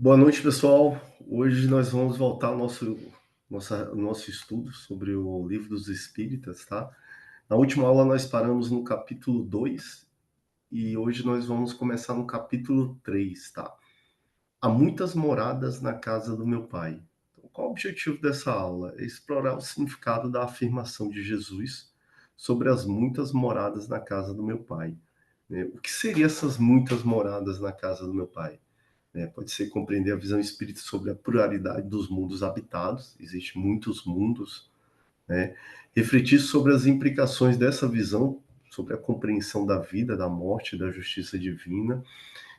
Boa noite, pessoal. Hoje nós vamos voltar ao nosso estudo sobre o Livro dos Espíritas, tá? Na última aula nós paramos no capítulo 2 e hoje nós vamos começar no capítulo 3, tá? Há muitas moradas na casa do meu pai. Então, qual o objetivo dessa aula? É explorar o significado da afirmação de Jesus sobre as muitas moradas na casa do meu pai, né? O que seriam essas muitas moradas na casa do meu pai? Pode ser compreender a visão espírita sobre a pluralidade dos mundos habitados, existem muitos mundos, né? Refletir sobre as implicações dessa visão, sobre a compreensão da vida, da morte, da justiça divina.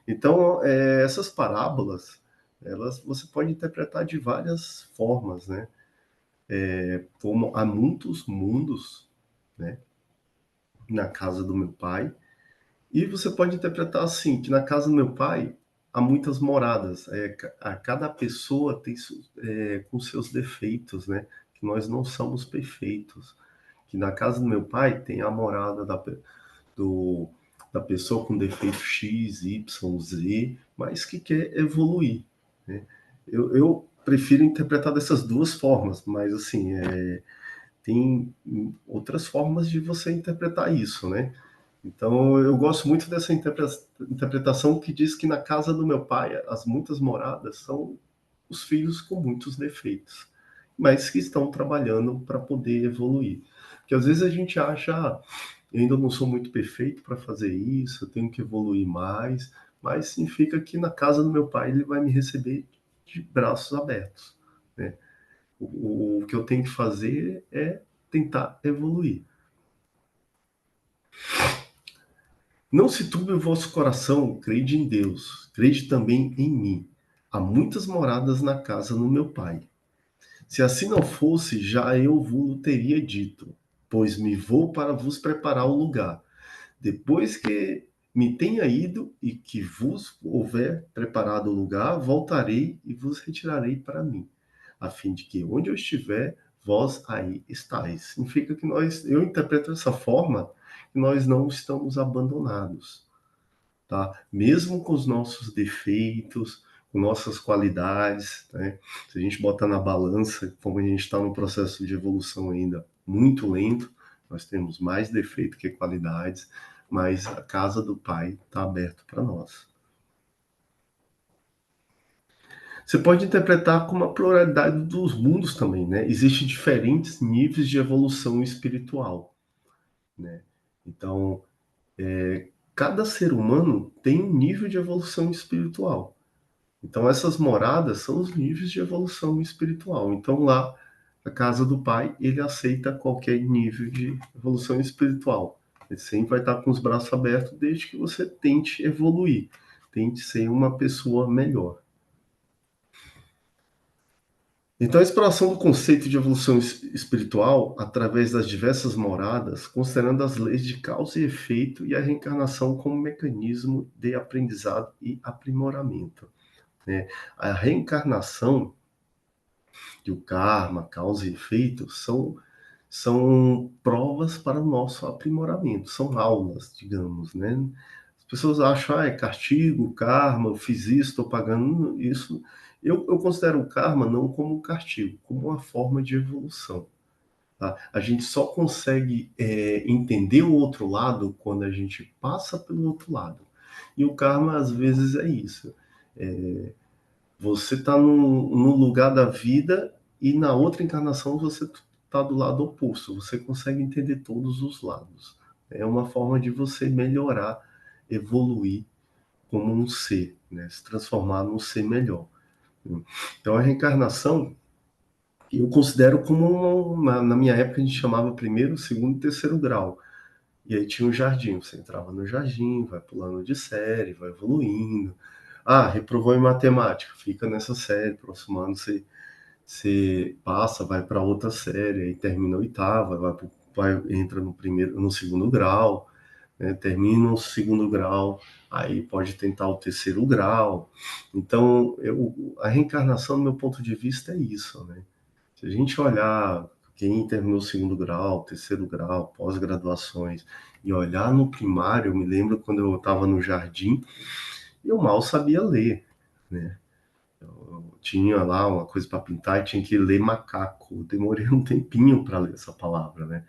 Então, essas parábolas, você pode interpretar de várias formas, né? Como há muitos mundos, né, na casa do meu pai, e você pode interpretar assim, que na casa do meu pai há muitas moradas. A cada pessoa tem com seus defeitos, né? Que nós não somos perfeitos. Que na casa do meu pai tem a morada do, da pessoa com defeito X, Y, Z, mas que quer evoluir, né? Eu prefiro interpretar dessas duas formas, mas assim, tem outras formas de você interpretar isso, né? Então, eu gosto muito dessa interpretação que diz que na casa do meu pai, as muitas moradas são os filhos com muitos defeitos, mas que estão trabalhando para poder evoluir. Porque às vezes a gente acha, eu ainda não sou muito perfeito para fazer isso, eu tenho que evoluir mais, mas significa que na casa do meu pai ele vai me receber de braços abertos, né? O que eu tenho que fazer é tentar evoluir. Não se turbe o vosso coração, crede em Deus, crede também em mim. Há muitas moradas na casa do meu pai. Se assim não fosse, já eu vos teria dito, pois me vou para vos preparar o lugar. Depois que me tenha ido e que vos houver preparado o lugar, voltarei e vos retirarei para mim, a fim de que onde eu estiver, vós aí estáis. Significa que eu interpreto dessa forma, que nós não estamos abandonados, tá? Mesmo com os nossos defeitos, com nossas qualidades, né? Se a gente botar na balança, como a gente está num processo de evolução ainda muito lento, nós temos mais defeito que qualidades, mas a casa do Pai está aberta para nós. Você pode interpretar como a pluralidade dos mundos também, né? Existem diferentes níveis de evolução espiritual, né? Então, cada ser humano tem um nível de evolução espiritual. Então, essas moradas são os níveis de evolução espiritual. Então, lá, a casa do Pai, ele aceita qualquer nível de evolução espiritual. Ele sempre vai estar com os braços abertos, desde que você tente evoluir, tente ser uma pessoa melhor. Então, a exploração do conceito de evolução espiritual, através das diversas moradas, considerando as leis de causa e efeito e a reencarnação como mecanismo de aprendizado e aprimoramento, né? A reencarnação que o karma, causa e efeito, são provas para o nosso aprimoramento, são aulas, digamos, né? As pessoas acham, é castigo, karma, eu fiz isso, estou pagando isso. Eu considero o karma não como um castigo, como uma forma de evolução. Tá? A gente só consegue entender o outro lado quando a gente passa pelo outro lado. E o karma, às vezes, é isso. Você está num lugar da vida e na outra encarnação você está do lado oposto. Você consegue entender todos os lados. É uma forma de você melhorar, evoluir como um ser, né? Se transformar num ser melhor. Então a reencarnação eu considero como na minha época a gente chamava primeiro, segundo e terceiro grau. E aí tinha um jardim, você entrava no jardim, vai pulando de série, vai evoluindo. Ah, reprovou em matemática, fica nessa série, próximo ano você passa, vai para outra série, aí termina a oitava, entra no primeiro, no segundo grau, né, termina o segundo grau, aí pode tentar o terceiro grau. Então, a reencarnação, do meu ponto de vista, é isso, né? Se a gente olhar quem terminou o segundo grau, terceiro grau, pós-graduações, e olhar no primário, eu me lembro quando eu estava no jardim, eu mal sabia ler, né? Eu tinha lá uma coisa para pintar e tinha que ler macaco. Eu demorei um tempinho para ler essa palavra, né?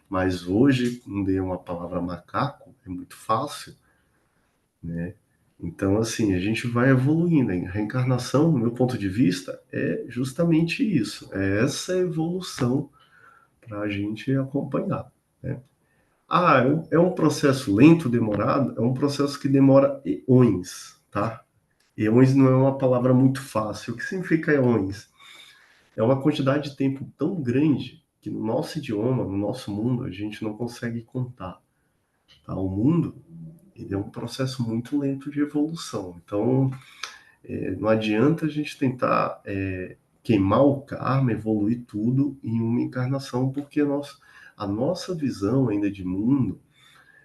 Mas hoje, ler uma palavra macaco é muito fácil, né? Então, assim, a gente vai evoluindo. A reencarnação, do meu ponto de vista, é justamente isso. É essa evolução para a gente acompanhar, né? Ah, é um processo lento, demorado? É um processo que demora eões, tá? Eões não é uma palavra muito fácil. O que significa eões? É uma quantidade de tempo tão grande que no nosso idioma, no nosso mundo, a gente não consegue contar, tá? O mundo, ele é um processo muito lento de evolução. Então, não adianta a gente tentar queimar o karma, evoluir tudo em uma encarnação, porque a nossa visão ainda de mundo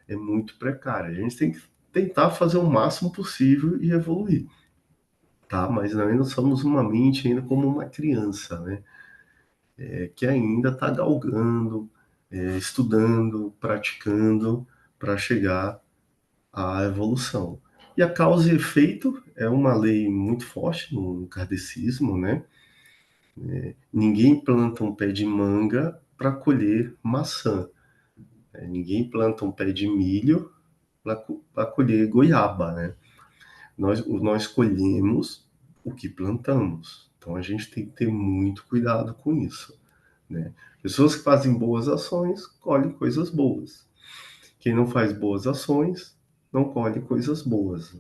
é muito precária. A gente tem que tentar fazer o máximo possível e evoluir, tá? Mas nós ainda somos uma mente ainda como uma criança, né? Que ainda está galgando, estudando, praticando para chegar à evolução. E a causa e efeito é uma lei muito forte no kardecismo, né? Ninguém planta um pé de manga para colher maçã. Ninguém planta um pé de milho para colher goiaba, né? Nós colhemos o que plantamos. Então a gente tem que ter muito cuidado com isso, né? Pessoas que fazem boas ações colhem coisas boas. Quem não faz boas ações não colhe coisas boas.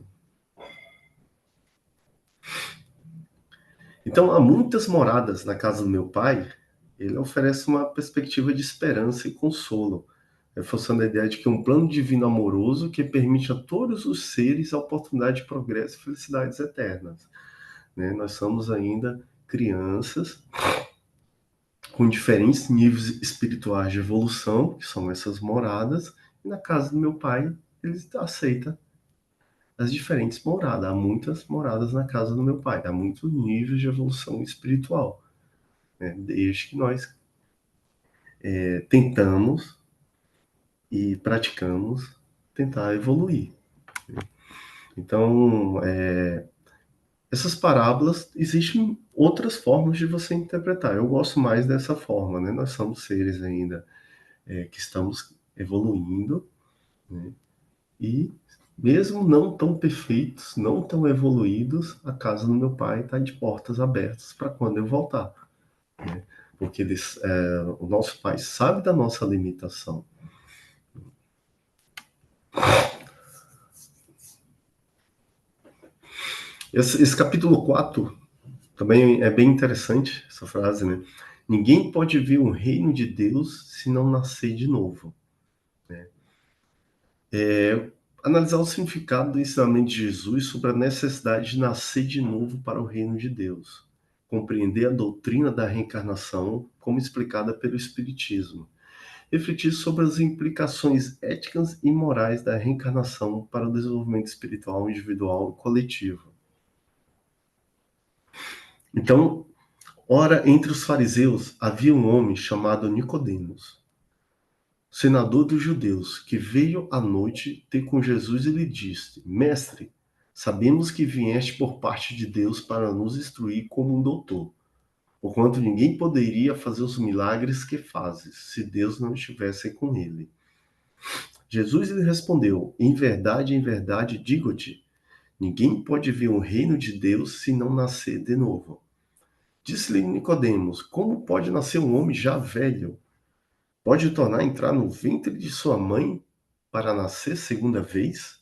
Então há muitas moradas na casa do meu pai. Ele oferece uma perspectiva de esperança e consolo, reforçando a ideia de que é um plano divino amoroso que permite a todos os seres a oportunidade de progresso e felicidades eternas, né? Nós somos ainda crianças com diferentes níveis espirituais de evolução, que são essas moradas, e na casa do meu pai, ele aceita as diferentes moradas. Há muitas moradas na casa do meu pai, há muitos níveis de evolução espiritual, né? Desde que nós tentamos e praticamos tentar evoluir. Então, essas parábolas, existem outras formas de você interpretar. Eu gosto mais dessa forma, né? Nós somos seres ainda que estamos evoluindo, né? E mesmo não tão perfeitos, não tão evoluídos, a casa do meu pai está de portas abertas para quando eu voltar, né? Porque o nosso pai sabe da nossa limitação. Esse capítulo 4 também é bem interessante, essa frase, né? Ninguém pode ver o reino de Deus se não nascer de novo. Analisar o significado do ensinamento de Jesus sobre a necessidade de nascer de novo para o reino de Deus. Compreender a doutrina da reencarnação como explicada pelo Espiritismo. Refletir sobre as implicações éticas e morais da reencarnação para o desenvolvimento espiritual individual e coletivo. Então, ora, entre os fariseus havia um homem chamado Nicodemos, senador dos judeus, que veio à noite ter com Jesus e lhe disse: Mestre, sabemos que vieste por parte de Deus para nos instruir como um doutor, porquanto ninguém poderia fazer os milagres que fazes, se Deus não estivesse com ele. Jesus lhe respondeu: em verdade, digo-te, ninguém pode ver o reino de Deus se não nascer de novo. Disse-lhe Nicodemos: Como pode nascer um homem já velho? Pode tornar a entrar no ventre de sua mãe para nascer segunda vez?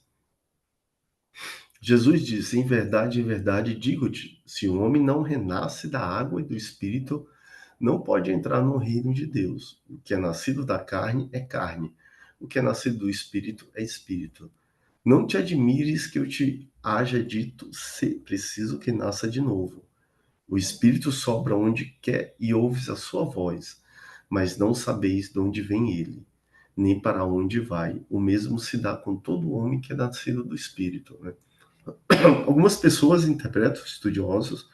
Jesus disse: em verdade, digo-te: se o homem não renasce da água e do espírito, não pode entrar no reino de Deus. O que é nascido da carne é carne, o que é nascido do espírito é espírito. Não te admires que eu te haja dito: se preciso que nasça de novo. O espírito sopra onde quer e ouves a sua voz, mas não sabeis de onde vem ele, nem para onde vai. O mesmo se dá com todo homem que é nascido do espírito, né? Algumas pessoas interpretam, estudiosos,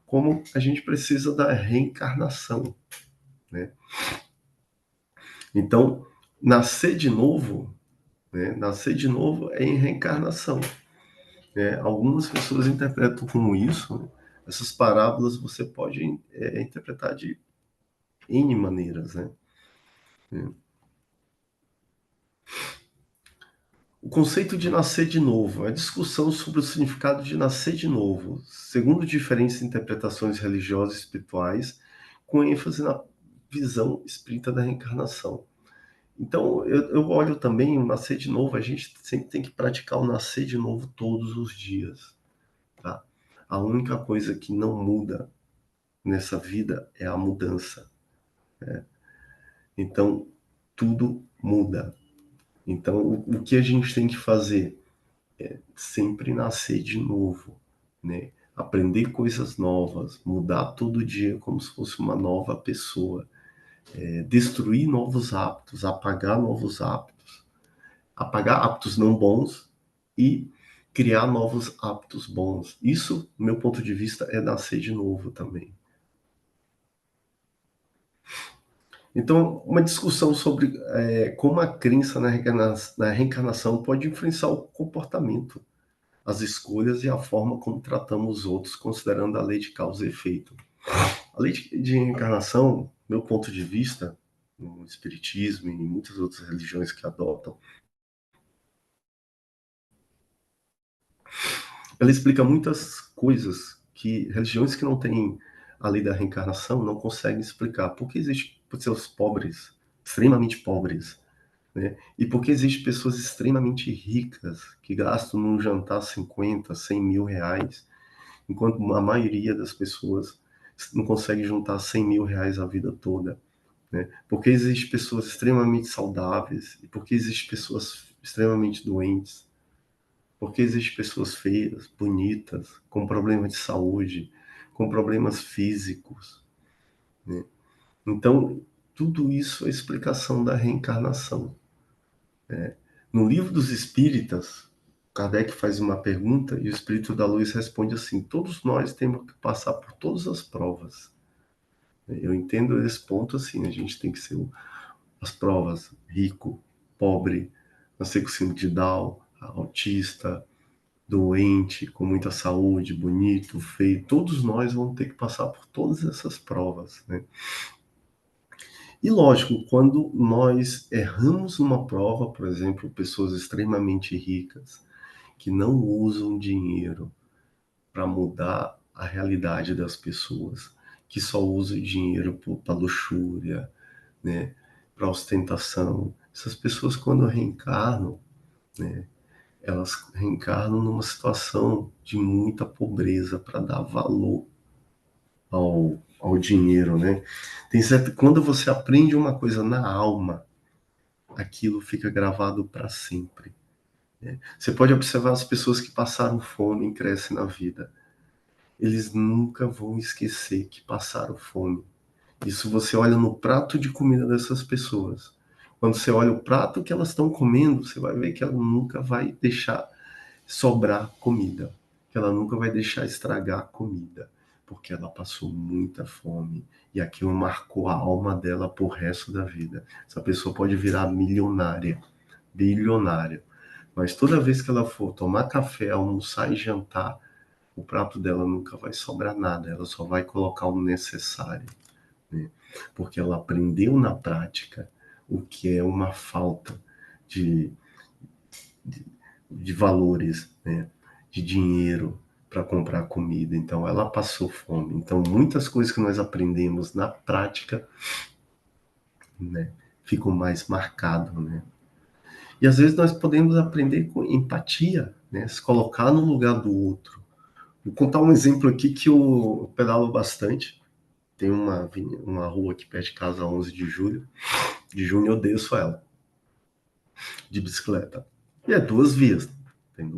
como a gente precisa da reencarnação, né? Então, nascer de novo, né? Nascer de novo é em reencarnação, né? Algumas pessoas interpretam como isso, né? Essas parábolas você pode interpretar de N maneiras, né? O conceito de nascer de novo, a discussão sobre o significado de nascer de novo, segundo diferentes interpretações religiosas e espirituais, com ênfase na visão espírita da reencarnação. Então, eu olho também o nascer de novo, a gente sempre tem que praticar o nascer de novo todos os dias, tá? A única coisa que não muda nessa vida é a mudança. Então, tudo muda. Então, o que a gente tem que fazer? Sempre nascer de novo, né? Aprender coisas novas, mudar todo dia como se fosse uma nova pessoa, destruir novos hábitos, apagar novos hábitos, apagar hábitos não bons e criar novos hábitos bons. Isso, do meu ponto de vista, é nascer de novo também. Então, uma discussão sobre como a crença na reencarnação pode influenciar o comportamento, as escolhas e a forma como tratamos os outros, considerando a lei de causa e efeito. A lei de reencarnação, meu ponto de vista, no espiritismo e em muitas outras religiões que adotam, ela explica muitas coisas que religiões que não têm a lei da reencarnação não conseguem explicar. Por que existe pessoas pobres, extremamente pobres, né? E por que existe pessoas extremamente ricas que gastam num jantar 50, 100 mil reais, enquanto a maioria das pessoas não consegue juntar 100 mil reais a vida toda, né? Porque existem pessoas extremamente saudáveis e porque existem pessoas extremamente doentes, porque existem pessoas feias, bonitas, com problemas de saúde, com problemas físicos, né? Então, tudo isso é explicação da reencarnação. No Livro dos Espíritas, Kardec faz uma pergunta e o Espírito da Luz responde assim: todos nós temos que passar por todas as provas. Eu entendo esse ponto assim, a gente tem que ser as provas, rico, pobre, nascer com síndrome de Down, autista, doente, com muita saúde, bonito, feio, todos nós vamos ter que passar por todas essas provas, né? E lógico, quando nós erramos numa prova, por exemplo, pessoas extremamente ricas, que não usam dinheiro para mudar a realidade das pessoas, que só usam dinheiro para luxúria, né, para ostentação. Essas pessoas, quando reencarnam, né, elas reencarnam numa situação de muita pobreza para dar valor ao dinheiro, né? Tem certo, quando você aprende uma coisa na alma, aquilo fica gravado para sempre. Né? Você pode observar as pessoas que passaram fome e crescem na vida. Eles nunca vão esquecer que passaram fome. Isso você olha no prato de comida dessas pessoas. Quando você olha o prato que elas estão comendo, você vai ver que ela nunca vai deixar sobrar comida, que ela nunca vai deixar estragar comida, porque ela passou muita fome e aquilo marcou a alma dela pro resto da vida. Essa pessoa pode virar milionária, bilionária, mas toda vez que ela for tomar café, almoçar e jantar, o prato dela nunca vai sobrar nada, ela só vai colocar o necessário, né? Porque ela aprendeu na prática o que é uma falta de, de valores, né? De dinheiro para comprar comida. Então, ela passou fome. Então, muitas coisas que nós aprendemos na prática, né, ficam mais marcadas, né? E às vezes nós podemos aprender com empatia, né? Se colocar no lugar do outro. Vou contar um exemplo aqui que eu pedalo bastante. Tem uma rua aqui perto de casa, 11 de julho. De junho eu desço ela, de bicicleta. E é duas vias. Tem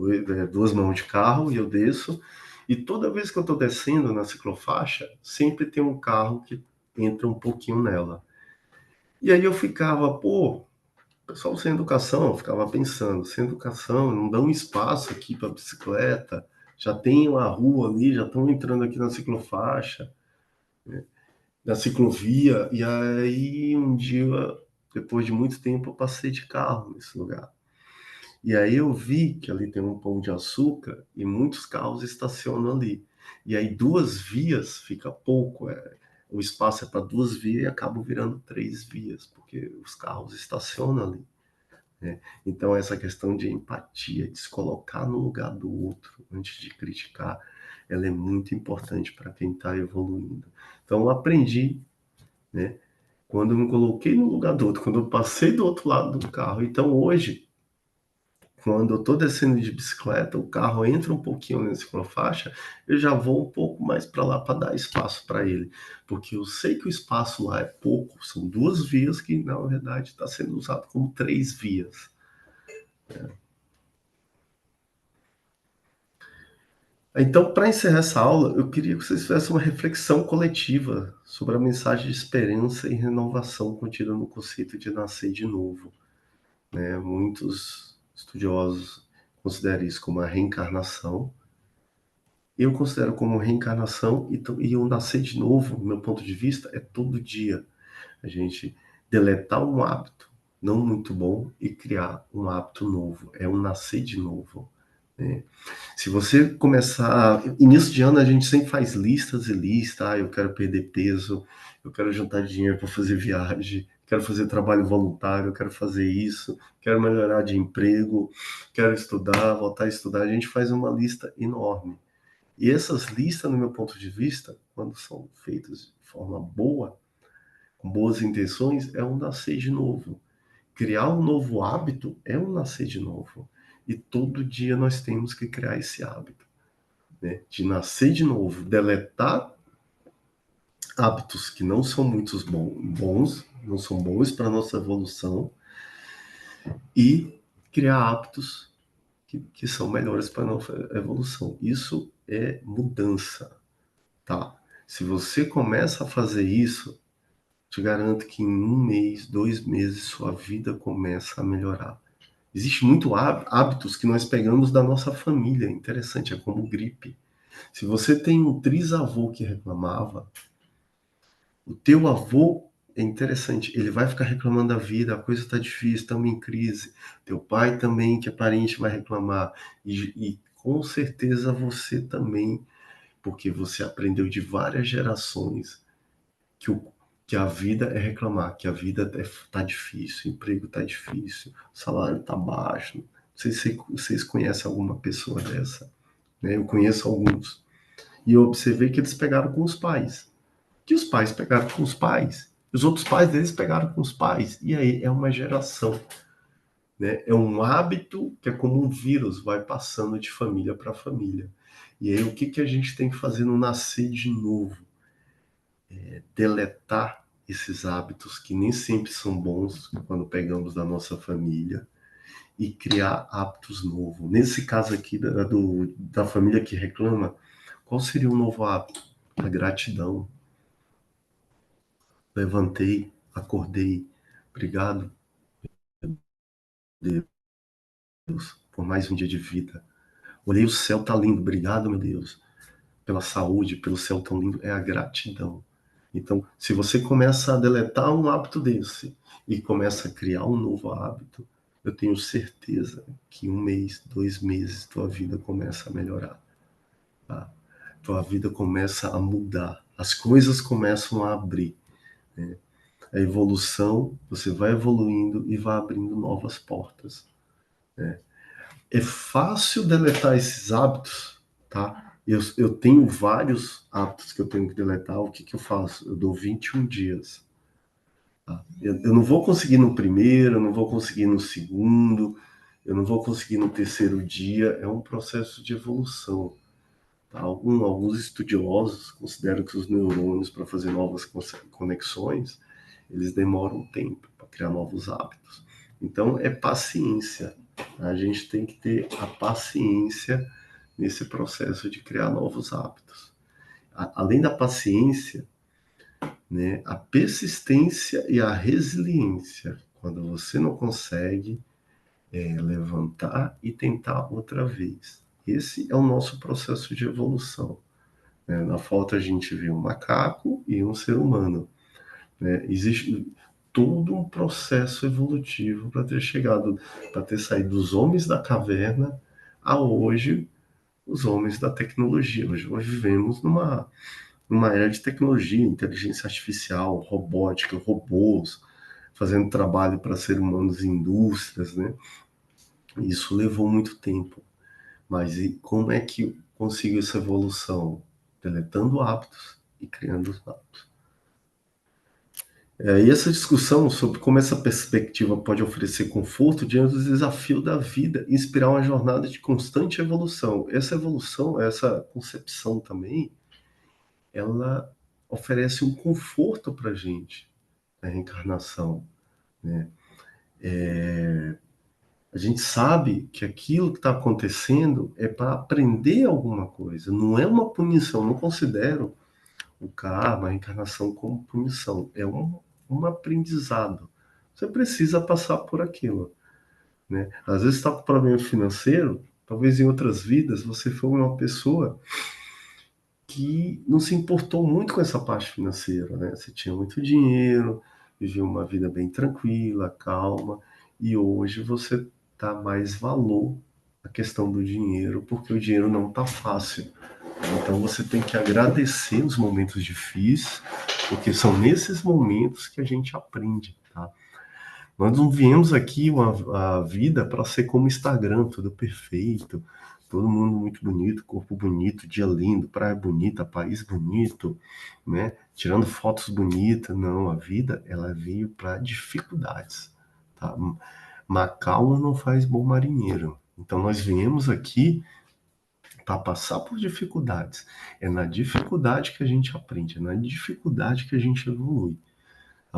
duas mãos de carro e eu desço. E toda vez que eu estou descendo na ciclofaixa, sempre tem um carro que entra um pouquinho nela. E aí eu ficava, pô, pessoal sem educação, eu ficava pensando, sem educação, não dão espaço aqui para bicicleta, já tem uma rua ali, já estão entrando aqui na ciclofaixa, na ciclovia, e aí um dia, depois de muito tempo, eu passei de carro nesse lugar. E aí eu vi que ali tem um pão de açúcar e muitos carros estacionam ali. E aí 2 vias fica pouco, o espaço é para 2 vias e acaba virando 3 vias, porque os carros estacionam ali, né. Então essa questão de empatia, de se colocar no lugar do outro antes de criticar, ela é muito importante para quem está evoluindo. Então eu aprendi, né, quando eu me coloquei no lugar do outro, quando eu passei do outro lado do carro. Então hoje, quando eu estou descendo de bicicleta, o carro entra um pouquinho na ciclofaixa, eu já vou um pouco mais para lá para dar espaço para ele, porque eu sei que o espaço lá é pouco, são 2 vias que na verdade está sendo usado como 3 vias. Então, para encerrar essa aula, eu queria que vocês fizessem uma reflexão coletiva sobre a mensagem de esperança e renovação contida no conceito de nascer de novo, né? Muitos estudiosos consideram isso como a reencarnação. Eu considero como reencarnação e o nascer de novo, do meu ponto de vista, é todo dia. A gente deletar um hábito não muito bom e criar um hábito novo. É um nascer de novo, né? Se você começar. Início de ano, a gente sempre faz listas e listas. Ah, eu quero perder peso, eu quero juntar dinheiro para fazer viagem, quero fazer trabalho voluntário, eu quero fazer isso, quero melhorar de emprego, quero estudar, voltar a estudar. A gente faz uma lista enorme. E essas listas, no meu ponto de vista, quando são feitas de forma boa, com boas intenções, é um nascer de novo. Criar um novo hábito é um nascer de novo. E todo dia nós temos que criar esse hábito, né? De nascer de novo, deletar hábitos que não são muito bons, não são bons para a nossa evolução, e criar hábitos que são melhores para a nossa evolução. Isso é mudança, tá? Se você começa a fazer isso, te garanto que em 1 mês, 2 meses, sua vida começa a melhorar. Existe muito hábitos que nós pegamos da nossa família. Interessante, é como gripe. Se você tem um trisavô que reclamava, o teu avô é interessante, ele vai ficar reclamando da vida, a coisa está difícil, estamos em crise. Teu pai também, que é parente, vai reclamar. E com certeza você também, porque você aprendeu de várias gerações que, que a vida é reclamar, que a vida está difícil, o emprego está difícil, o salário está baixo. Não sei se vocês conhecem alguma pessoa dessa, né? Eu conheço alguns. E eu observei que eles pegaram com os pais. Que os pais pegaram com os pais. Os outros pais deles pegaram com os pais. E aí é uma geração, né? É um hábito que é como um vírus, vai passando de família para família. E aí o que a gente tem que fazer no nascer de novo? Deletar esses hábitos que nem sempre são bons quando pegamos da nossa família e criar hábitos novos. Nesse caso aqui da família que reclama, qual seria um novo hábito? A gratidão. Levantei, acordei, obrigado, Deus, por mais um dia de vida. Olhei o céu, tá lindo, obrigado, meu Deus, pela saúde, pelo céu tão lindo. É a gratidão. Então, se você começa a deletar um hábito desse e começa a criar um novo hábito, eu tenho certeza que 1 mês, 2 meses, tua vida começa a melhorar. Tá? Tua vida começa a mudar. As coisas começam a abrir, né? A evolução, você vai evoluindo e vai abrindo novas portas, né? É fácil deletar esses hábitos, tá? Eu tenho vários hábitos que eu tenho que deletar. O que eu faço? Eu dou 21 dias. Tá? Eu não vou conseguir no primeiro, eu não vou conseguir no segundo, eu não vou conseguir no terceiro dia. É um processo de evolução. Tá? Alguns estudiosos consideram que os neurônios, para fazer novas conexões, eles demoram tempo para criar novos hábitos. Então, é paciência. A gente tem que ter a paciência nesse processo de criar novos hábitos. Além da paciência, né, a persistência e a resiliência. Quando você não consegue, levantar e tentar outra vez. Esse é o nosso processo de evolução, né? Na foto a gente vê um macaco e um ser humano, né? Existe todo um processo evolutivo para ter chegado, para ter saído dos homens da caverna a hoje os homens da tecnologia. Hoje nós vivemos numa era de tecnologia, inteligência artificial, robótica, robôs, fazendo trabalho para seres humanos em indústrias, né? Isso levou muito tempo. Mas e como é que conseguiu essa evolução? Deletando hábitos e criando os hábitos. E essa discussão sobre como essa perspectiva pode oferecer conforto diante dos desafios da vida, inspirar uma jornada de constante evolução. Essa evolução, essa concepção também, ela oferece um conforto para a gente, a reencarnação, né? A gente sabe que aquilo que está acontecendo é para aprender alguma coisa, não é uma punição. Eu não considero o karma, a reencarnação como punição, é um aprendizado. Você precisa passar por aquilo, né? Às vezes está com problema financeiro, talvez em outras vidas você foi uma pessoa que não se importou muito com essa parte financeira, né? Você tinha muito dinheiro, vivia uma vida bem tranquila, calma, e hoje você dá mais valor à questão do dinheiro, porque o dinheiro não está fácil. Então você tem que agradecer os momentos difíceis, porque são nesses momentos que a gente aprende, tá? Nós não viemos aqui a vida para ser como Instagram, tudo perfeito, todo mundo muito bonito, corpo bonito, dia lindo, praia bonita, país bonito, né? Tirando fotos bonitas. Não, a vida ela veio para dificuldades, tá? Macau não faz bom marinheiro. Então nós viemos aqui para passar por dificuldades. É na dificuldade que a gente aprende, é na dificuldade que a gente evolui.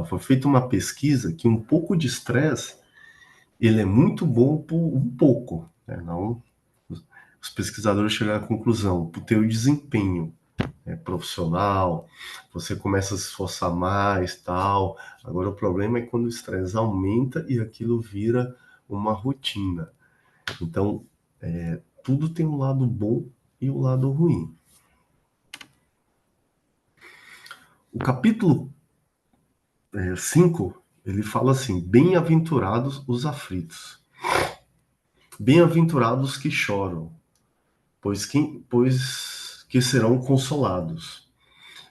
Foi feita uma pesquisa que um pouco de estresse ele é muito bom por um pouco, né? Não, os pesquisadores chegaram à conclusão, para o teu desempenho, né, profissional, você começa a se esforçar mais, tal. Agora o problema é quando o estresse aumenta e aquilo vira uma rotina. Então, tudo tem um lado bom e um lado ruim. O capítulo 5, ele fala assim: bem-aventurados os aflitos, bem-aventurados que choram, pois que serão consolados.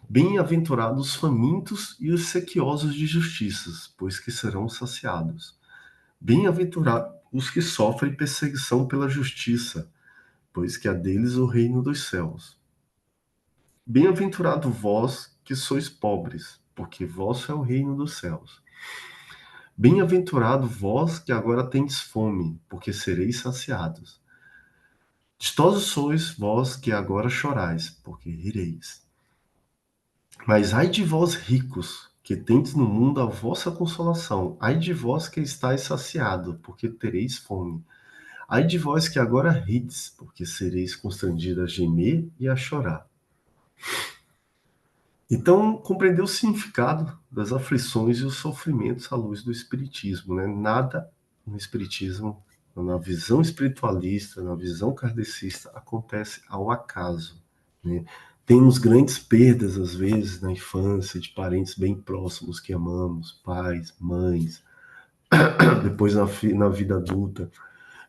Bem-aventurados os famintos e os sequiosos de justiças, pois que serão saciados. Bem-aventurados os que sofrem perseguição pela justiça, pois que é deles o reino dos céus. Bem-aventurado vós que sois pobres, porque vosso é o reino dos céus. Bem-aventurado vós que agora tendes fome, porque sereis saciados. Dichosos sois vós que agora chorais, porque rireis. Mas ai de vós ricos, que tendes no mundo a vossa consolação. Ai de vós que estáis saciado, porque tereis fome. Ai de vós que agora rides, porque sereis constrangidos a gemer e a chorar. Então, compreender o significado das aflições e os sofrimentos à luz do Espiritismo, né? Nada no Espiritismo, na visão espiritualista, na visão kardecista, acontece ao acaso, né? Temos grandes perdas, às vezes, na infância, de parentes bem próximos que amamos, pais, mães, depois na vida adulta,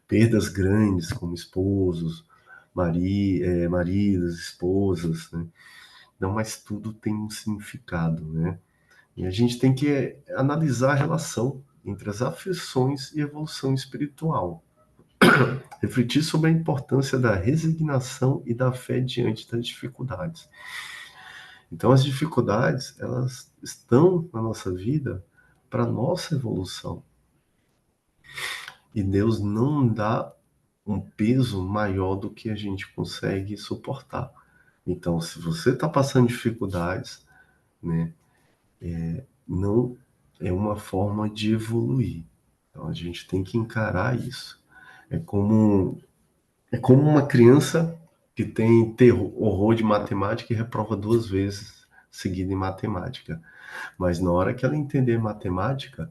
perdas grandes, como esposos, maridos, esposas, né? Não, mas tudo tem um significado, né? E a gente tem que analisar a relação entre as aflições e a evolução espiritual. Refletir sobre a importância da resignação e da fé diante das dificuldades. Então, as dificuldades, elas estão na nossa vida para nossa evolução. E Deus não dá um peso maior do que a gente consegue suportar. Então, se você está passando dificuldades, né, não é uma forma de evoluir. Então a gente tem que encarar isso. É como, é como uma criança que tem horror de matemática e reprova 2 vezes seguida em matemática. Mas na hora que ela entender matemática,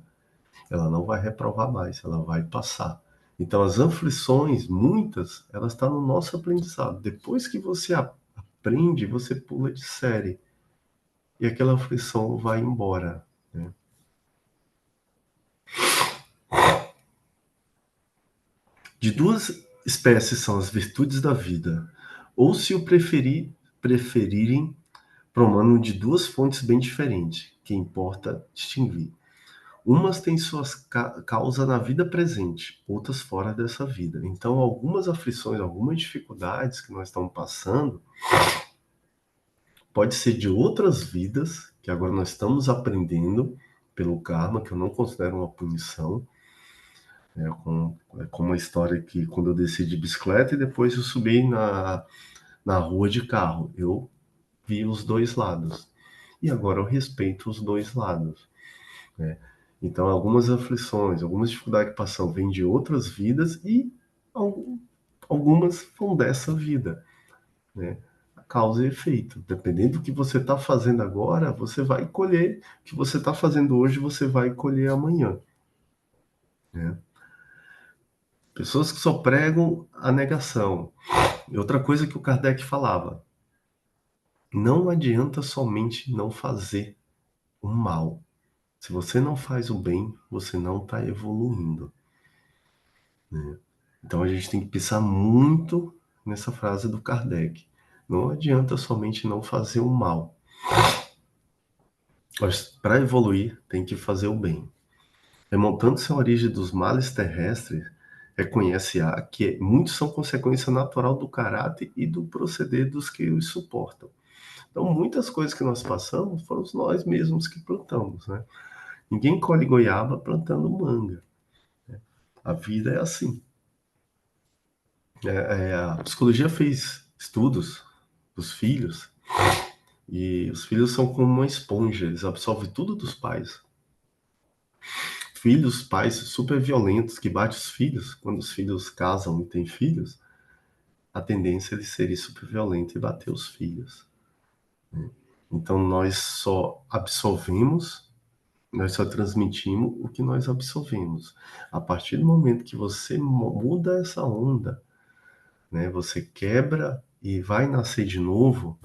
ela não vai reprovar mais, ela vai passar. Então as aflições, muitas, elas estão no nosso aprendizado. Depois que você aprende, você pula de série. E aquela aflição vai embora, né? De duas espécies são as virtudes da vida: ou se o preferirem, promano de duas fontes bem diferentes, que importa distinguir. Umas têm suas causa na vida presente, outras fora dessa vida. Então, algumas aflições, algumas dificuldades que nós estamos passando, pode ser de outras vidas, que agora nós estamos aprendendo pelo karma, que eu não considero uma punição. É como a história que quando eu desci de bicicleta e depois eu subi na rua de carro, eu vi os dois lados. E agora eu respeito os dois lados, né? Então, algumas aflições, algumas dificuldades que passam vêm de outras vidas e algumas vão dessa vida, né? A causa e efeito. Dependendo do que você está fazendo agora, você vai colher. O que você está fazendo hoje, você vai colher amanhã, né? Pessoas que só pregam a negação. E outra coisa que o Kardec falava, não adianta somente não fazer o mal. Se você não faz o bem, você não está evoluindo, né? Então a gente tem que pensar muito nessa frase do Kardec. Não adianta somente não fazer o mal. Mas para evoluir, tem que fazer o bem. Remontando-se à origem dos males terrestres, reconhece-á que muitos são consequência natural do caráter e do proceder dos que os suportam. Então, muitas coisas que nós passamos foram nós mesmos que plantamos, né? Ninguém colhe goiaba plantando manga. A vida é assim. A psicologia fez estudos dos filhos e os filhos são como uma esponja, eles absorvem tudo dos pais. Filhos, pais super violentos que batem os filhos, quando os filhos casam e têm filhos, a tendência é eles serem super violentos e bater os filhos. Então nós só absorvemos, nós só transmitimos o que nós absorvemos. A partir do momento que você muda essa onda, né, você quebra e vai nascer de novo,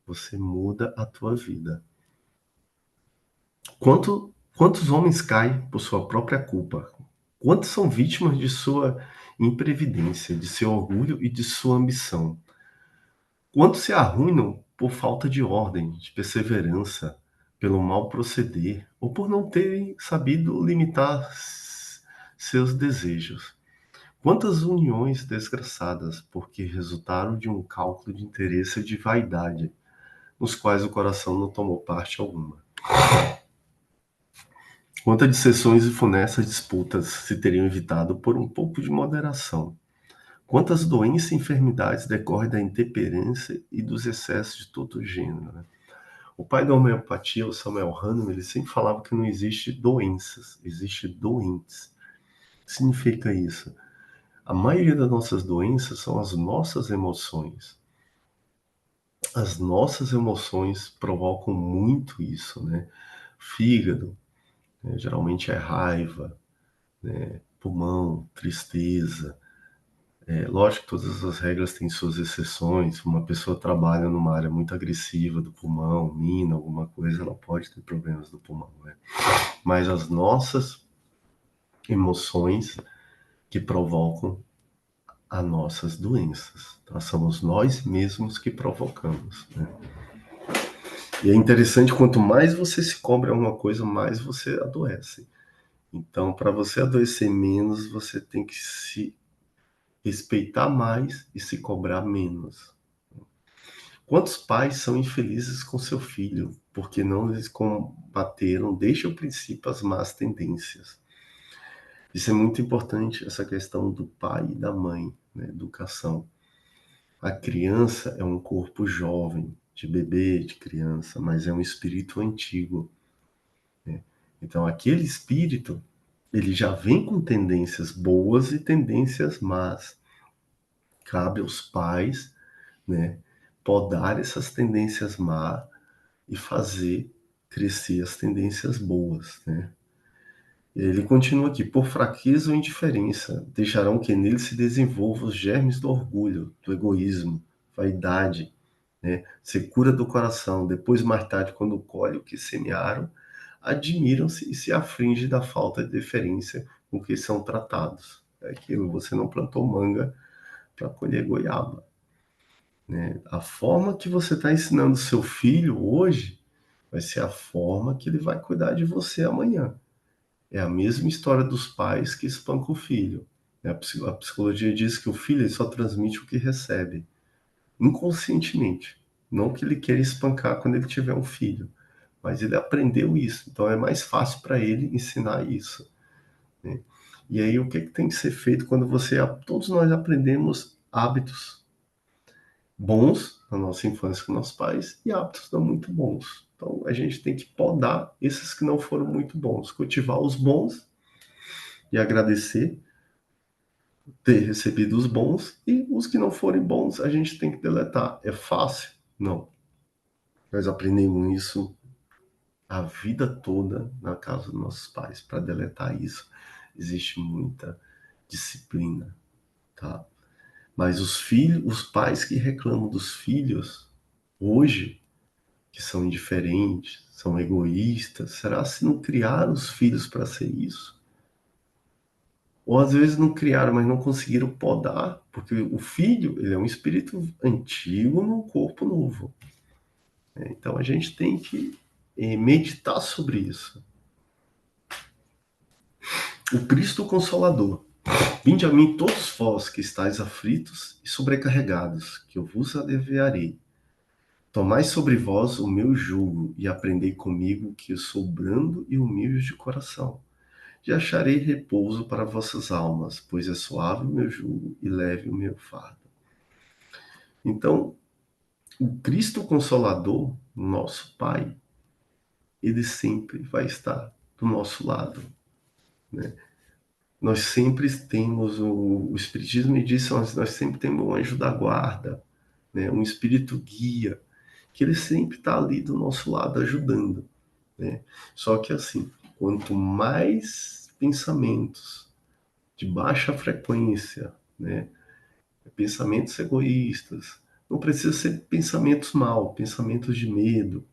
você muda a tua vida. Quantos homens caem por sua própria culpa? Quantos são vítimas de sua imprevidência, de seu orgulho e de sua ambição? Quantos se arruinam por falta de ordem, de perseverança, pelo mau proceder ou por não terem sabido limitar seus desejos? Quantas uniões desgraçadas porque resultaram de um cálculo de interesse e de vaidade, nos quais o coração não tomou parte alguma? Quantas dissensões e funestas disputas se teriam evitado por um pouco de moderação? Quantas doenças e enfermidades decorrem da intemperância e dos excessos de todo gênero, né? O pai da homeopatia, o Samuel Hahnemann, ele sempre falava que não existe doenças, existe doentes. O que significa isso? A maioria das nossas doenças são as nossas emoções. As nossas emoções provocam muito isso, né? Fígado, né, geralmente é raiva, né? Pulmão, tristeza. Lógico que todas as regras têm suas exceções. Uma pessoa trabalha numa área muito agressiva do pulmão, mina, alguma coisa, ela pode ter problemas do pulmão, né? Mas as nossas emoções que provocam as nossas doenças, tá? Somos nós mesmos que provocamos, né? E é interessante, quanto mais você se cobra alguma coisa, mais você adoece. Então, para você adoecer menos, você tem que se respeitar mais e se cobrar menos. Quantos pais são infelizes com seu filho, porque não lhes combateram desde o princípio as más tendências? Isso é muito importante, essa questão do pai e da mãe, né? Educação. A criança é um corpo jovem, de bebê, de criança, mas é um espírito antigo, né? Então, aquele espírito, ele já vem com tendências boas e tendências más. Cabe aos pais, né, podar essas tendências más e fazer crescer as tendências boas, né? Ele continua aqui, por fraqueza ou indiferença, deixarão que nele se desenvolvam os germes do orgulho, do egoísmo, vaidade, né? Secura do coração. Depois, mais tarde, quando colhe o que semearam, admiram-se e se afligem da falta de deferência com que são tratados. É aquilo, você não plantou manga para colher goiaba. né? A forma que você está ensinando seu filho hoje vai ser a forma que ele vai cuidar de você amanhã. É a mesma história dos pais que espancam o filho. A psicologia diz que o filho ele só transmite o que recebe, inconscientemente. Não que ele queira espancar quando ele tiver um filho, mas ele aprendeu isso. Então é mais fácil para ele ensinar isso, né? E aí o que tem que ser feito quando você... Todos nós aprendemos hábitos bons na nossa infância com nossos pais e hábitos não muito bons. Então a gente tem que podar esses que não foram muito bons, cultivar os bons e agradecer ter recebido os bons, e os que não forem bons a gente tem que deletar. É fácil? Não. Nós aprendemos isso a vida toda na casa dos nossos pais. Para deletar isso, existe muita disciplina, tá? Mas os pais que reclamam dos filhos hoje, que são indiferentes, são egoístas, será se não criaram os filhos para ser isso? Ou às vezes não criaram, mas não conseguiram podar, porque o filho, ele é um espírito antigo num corpo novo, né? Então a gente tem que meditar sobre isso. O Cristo Consolador. Vinde a mim todos vós que estáis aflitos e sobrecarregados, que eu vos aliviarei. Tomai sobre vós o meu jugo e aprendei comigo, que eu sou brando e humilde de coração. E acharei repouso para vossas almas, pois é suave o meu jugo e leve o meu fardo. Então, o Cristo Consolador, nosso Pai, ele sempre vai estar do nosso lado, né? Nós sempre temos o Espiritismo me disse, nós sempre temos um anjo da guarda, né? Um espírito guia, que ele sempre está ali do nosso lado ajudando, né? Só que assim, quanto mais pensamentos de baixa frequência, né? Pensamentos egoístas, não precisa ser pensamentos mal, pensamentos de medo,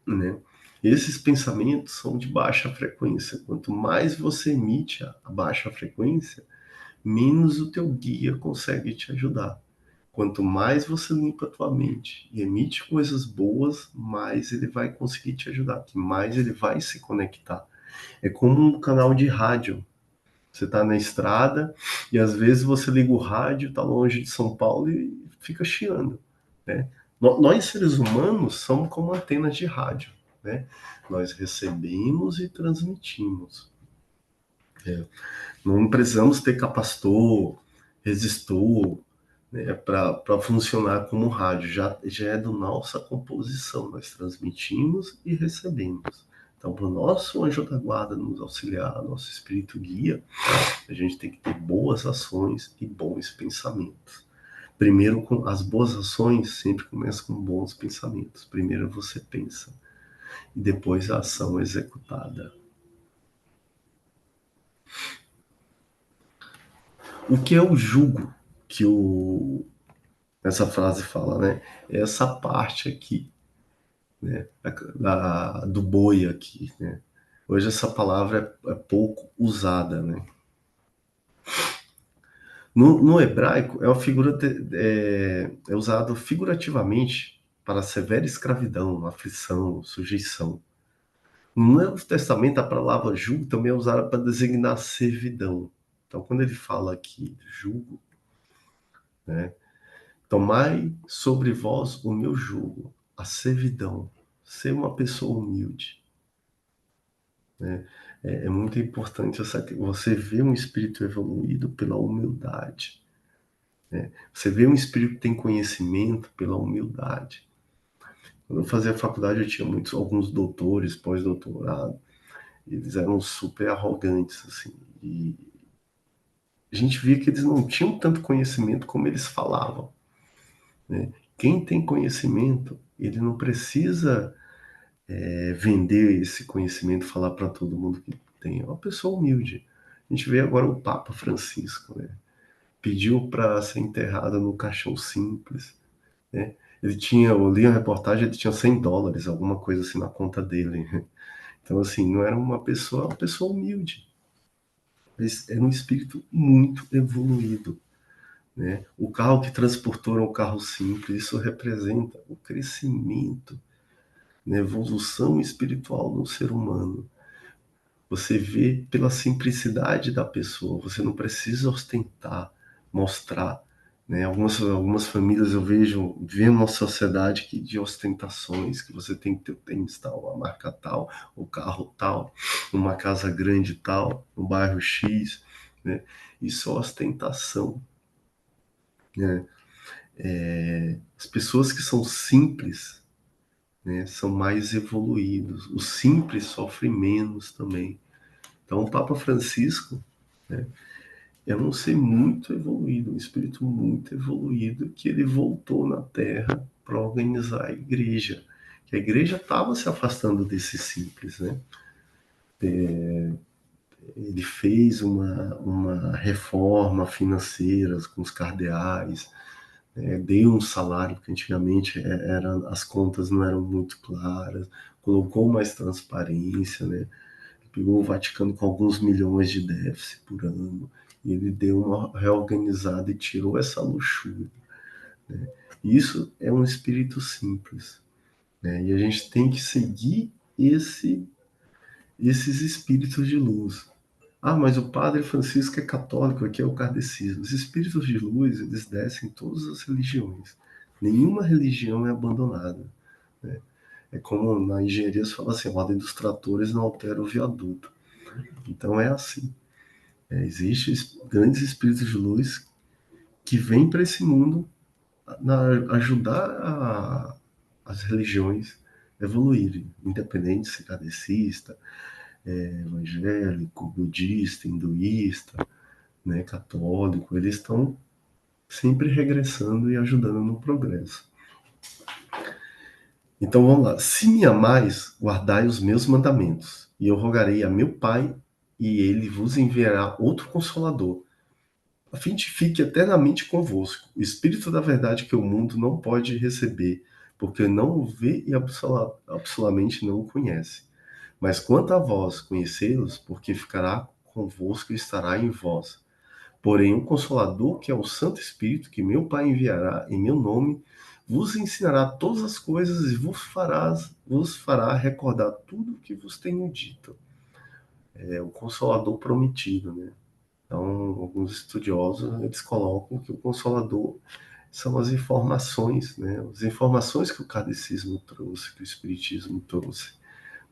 né? Esses pensamentos são de baixa frequência. Quanto mais você emite a baixa frequência, menos o teu guia consegue te ajudar. Quanto mais você limpa a tua mente e emite coisas boas, mais ele vai conseguir te ajudar, mais ele vai se conectar. É como um canal de rádio. Você está na estrada e às vezes você liga o rádio, está longe de São Paulo e fica chiando, né? Nós seres humanos somos como antenas de rádio, né? Nós recebemos e transmitimos. Não precisamos ter capacitor, resistor, né, para funcionar como rádio. Já é da nossa composição. Nós transmitimos e recebemos. Então, para o nosso anjo da guarda nos auxiliar, nosso espírito guia, a gente tem que ter boas ações e bons pensamentos. Primeiro, as boas ações sempre começam com bons pensamentos. Primeiro você pensa e depois a ação é executada. O que é o jugo que essa frase fala, né? É essa parte aqui, né? Do boi aqui, né? Hoje essa palavra é pouco usada, né? No hebraico, é uma figura é usado figurativamente para severa escravidão, aflição, sujeição. No Novo Testamento, a palavra jugo também é usada para designar servidão. Então, quando ele fala aqui jugo, né? Tomai sobre vós o meu jugo, a servidão, ser uma pessoa humilde, né? É muito importante você ver um espírito evoluído pela humildade, né? Você vê um espírito que tem conhecimento pela humildade. Quando eu fazia faculdade, eu tinha alguns doutores, pós-doutorado, eles eram super arrogantes, assim, e a gente via que eles não tinham tanto conhecimento como eles falavam, né? Quem tem conhecimento, ele não precisa vender esse conhecimento, falar para todo mundo que tem. É uma pessoa humilde. A gente vê agora o Papa Francisco, né? Pediu para ser enterrado no caixão simples, né? Ele tinha, eu li a reportagem, ele tinha US$ 100, alguma coisa assim na conta dele. Então, assim, não era uma pessoa humilde. Mas era um espírito muito evoluído, né? O carro que transportou é um carro simples, isso representa o crescimento, né? Evolução espiritual no ser humano. Você vê pela simplicidade da pessoa, você não precisa ostentar, mostrar, né? Algumas famílias eu vejo, vendo uma sociedade de ostentações, que você tem que ter o tênis tal, a marca tal, o carro tal, uma casa grande tal, no bairro X, né? Isso é ostentação, né? As pessoas que são simples, né, são mais evoluídos. O simples sofre menos também. Então, o Papa Francisco, né, é um ser muito evoluído, um espírito muito evoluído, que ele voltou na Terra para organizar a igreja. Que a igreja estava se afastando desse simples, né? Ele fez uma reforma financeira com os cardeais, deu um salário, porque antigamente as contas não eram muito claras, colocou mais transparência, né? Pegou o Vaticano com alguns milhões de déficit por ano, e ele deu uma reorganizada e tirou essa luxúria. Né? Isso é um espírito simples, né? E a gente tem que seguir esses espíritos de luz. Ah, mas o Padre Francisco é católico, aqui é o kardecismo. Os espíritos de luz, eles descem em todas as religiões. Nenhuma religião é abandonada, né? É como na engenharia se fala assim, a ordem dos tratores não altera o viaduto. Então é assim. Existem grandes espíritos de luz que vêm para esse mundo ajudar as religiões a evoluírem, independente se kardecista, evangélico, budista, hinduísta, né, católico, eles estão sempre regressando e ajudando no progresso. Então vamos lá. Se me amais, guardai os meus mandamentos, e eu rogarei a meu Pai, e ele vos enviará outro consolador, a fim de que fique eternamente convosco, o Espírito da verdade que o mundo não pode receber, porque não o vê e absolutamente não o conhece. Mas quanto a vós, conhecê-los, porque ficará convosco e estará em vós. Porém, o Consolador, que é o Santo Espírito, que meu Pai enviará em meu nome, vos ensinará todas as coisas e vos fará recordar tudo o que vos tenho dito. É o Consolador prometido, né? Então, alguns estudiosos eles colocam que o Consolador são as informações, né? As informações que o Kardecismo trouxe, que o Espiritismo trouxe,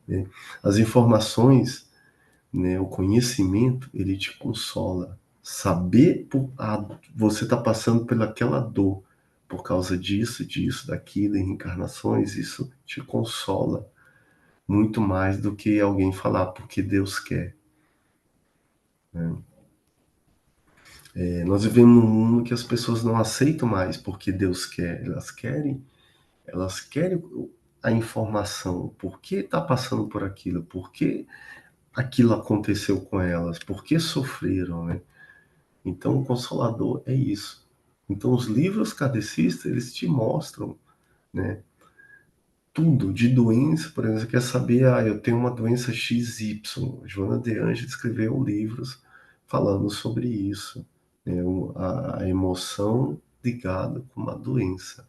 né? As informações, né? O conhecimento, ele te consola. Saber você está passando pelaquela dor por causa disso, disso, daquilo, em reencarnações, isso te consola muito mais do que alguém falar porque Deus quer, né? Nós vivemos num mundo que as pessoas não aceitam mais porque Deus quer. Elas querem a informação. Por que está passando por aquilo? Por que aquilo aconteceu com elas? Por que sofreram, né? Então, o Consolador é isso. Então, os livros kardecistas, eles te mostram, né, tudo de doença. Por exemplo, você quer saber, eu tenho uma doença XY. Joana de Angelis escreveu livros falando sobre isso, né, a emoção ligada com uma doença.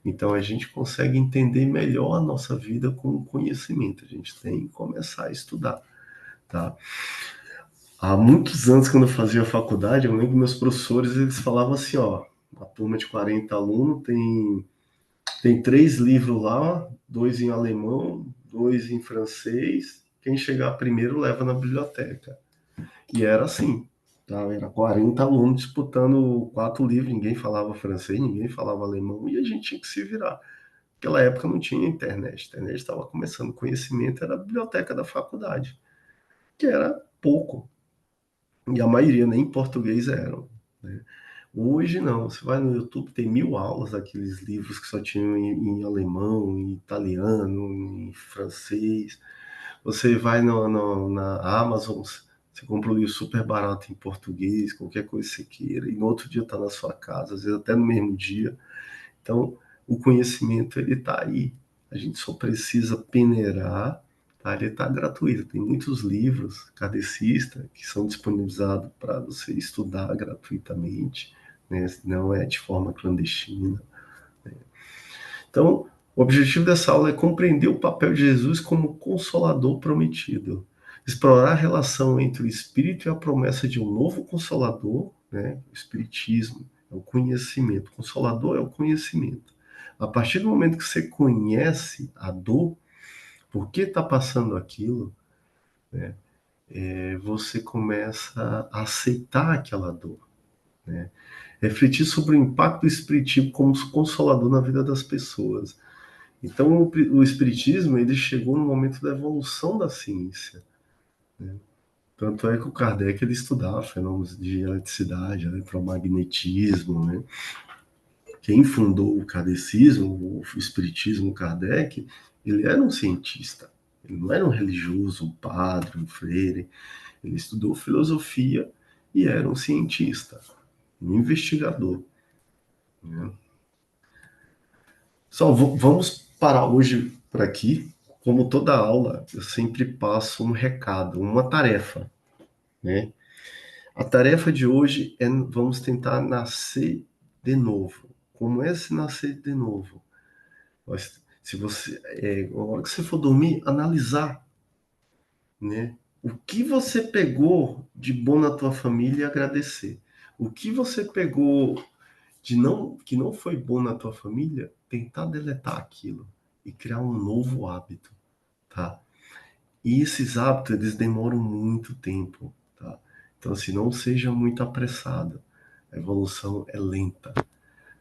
Então, a gente consegue entender melhor a nossa vida com o conhecimento. A gente tem que começar a estudar, tá? Há muitos anos, quando eu fazia faculdade, eu lembro que meus professores, eles falavam assim, ó, uma turma de 40 alunos tem 3 livros lá, 2 em alemão, 2 em francês, quem chegar primeiro leva na biblioteca. E era assim, tá? Era 40 alunos disputando 4 livros, ninguém falava francês, ninguém falava alemão, e a gente tinha que se virar. Naquela época não tinha internet, a internet estava começando, o conhecimento era a biblioteca da faculdade, que era pouco, e a maioria nem em português eram, né? Hoje não, você vai no YouTube, tem 1000 aulas daqueles livros que só tinham em alemão, em italiano, em francês. Você vai na Amazon, você compra um livro super barato em português, qualquer coisa que você queira, e no outro dia está na sua casa, às vezes até no mesmo dia. Então, o conhecimento, ele está aí. A gente só precisa peneirar, tá? Ele está gratuito. Tem muitos livros kardecistas que são disponibilizados para você estudar gratuitamente, né? Não é de forma clandestina. Então, o objetivo dessa aula é compreender o papel de Jesus como consolador prometido, explorar a relação entre o Espírito e a promessa de um novo consolador, né? O Espiritismo é o conhecimento, o consolador é o conhecimento. A partir do momento que você conhece a dor, por que está passando aquilo, né? Você começa a aceitar aquela dor, né? Refletir sobre o impacto do Espiritismo como consolador na vida das pessoas. Então, o Espiritismo ele chegou no momento da evolução da ciência, né? Tanto é que o Kardec ele estudava fenômenos de eletricidade, eletromagnetismo, né? Quem fundou o kardecismo, o Espiritismo, o Kardec, ele era um cientista. Ele não era um religioso, um padre, um freire. Ele estudou filosofia e era um cientista, um investigador, né? Só vamos parar hoje por aqui. Como toda aula, eu sempre passo um recado, uma tarefa, né? A tarefa de hoje é vamos tentar nascer de novo. Como é se nascer de novo? Se você, na hora que você for dormir, analisar, né? O que você pegou de bom na tua família e agradecer. O que você pegou que não foi bom na tua família, tentar deletar aquilo e criar um novo hábito, tá? E esses hábitos, eles demoram muito tempo, tá? Então, assim, não seja muito apressado. A evolução é lenta,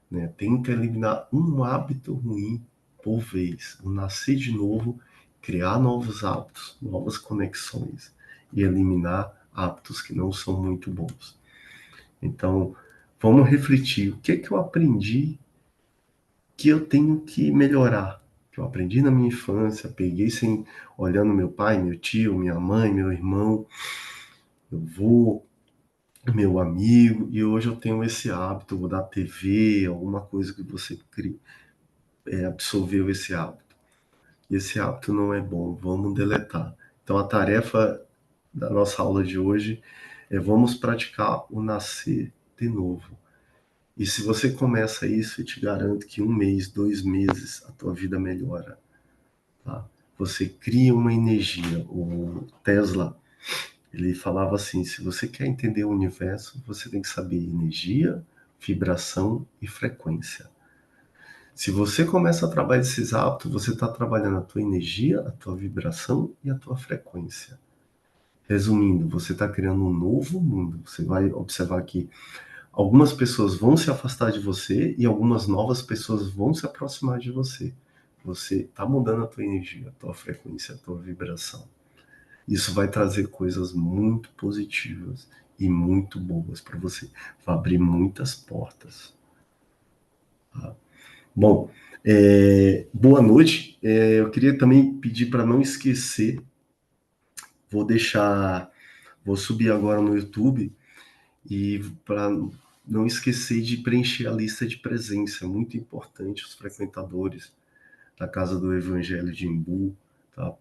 né? Tenta eliminar um hábito ruim por vez. O nascer de novo, criar novos hábitos, novas conexões e eliminar hábitos que não são muito bons. Então, vamos refletir. O que é que eu aprendi que eu tenho que melhorar? Que eu aprendi na minha infância, peguei sem olhando meu pai, meu tio, minha mãe, meu irmão, meu avô, meu amigo, e hoje eu tenho esse hábito, vou dar TV, alguma coisa que você absorveu esse hábito. E esse hábito não é bom, vamos deletar. Então a tarefa da nossa aula de hoje é vamos praticar o nascer de novo. E se você começa isso, eu te garanto que 1 mês, 2 meses, a tua vida melhora. Tá? Você cria uma energia. O Tesla, ele falava assim, se você quer entender o universo, você tem que saber energia, vibração e frequência. Se você começa a trabalhar esses hábitos, você está trabalhando a tua energia, a tua vibração e a tua frequência. Resumindo, você está criando um novo mundo. Você vai observar que algumas pessoas vão se afastar de você e algumas novas pessoas vão se aproximar de você. Você está mudando a tua energia, a tua frequência, a tua vibração. Isso vai trazer coisas muito positivas e muito boas para você. Vai abrir muitas portas. Tá? Bom, boa noite. Eu queria também pedir para não esquecer, vou deixar, vou subir agora no YouTube e para não esquecer de preencher a lista de presença, é muito importante os frequentadores da Casa do Evangelho de Embu, tá?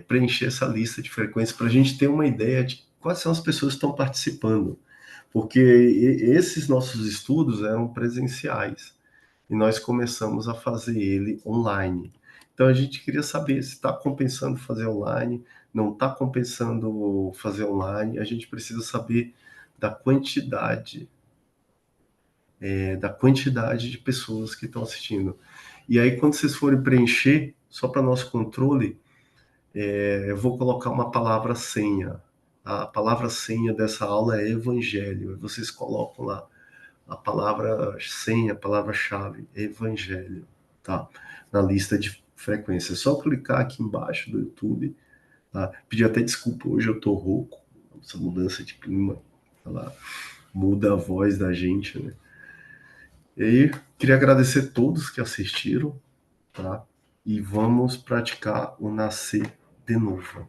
Preencher essa lista de frequência para a gente ter uma ideia de quais são as pessoas que estão participando, porque esses nossos estudos eram presenciais e nós começamos a fazer ele online. Então a gente queria saber se está compensando fazer online, não está compensando fazer online, a gente precisa saber da quantidade, da quantidade de pessoas que estão assistindo. E aí, quando vocês forem preencher, só para nosso controle, eu vou colocar uma palavra senha. A palavra senha dessa aula é evangelho. Vocês colocam lá a palavra senha, a palavra-chave, evangelho, tá? Na lista de frequência. É só clicar aqui embaixo do YouTube, tá? Pedir até desculpa, hoje eu tô rouco, essa mudança de clima, ela muda a voz da gente, né? E aí, queria agradecer a todos que assistiram, tá? E vamos praticar o nascer de novo.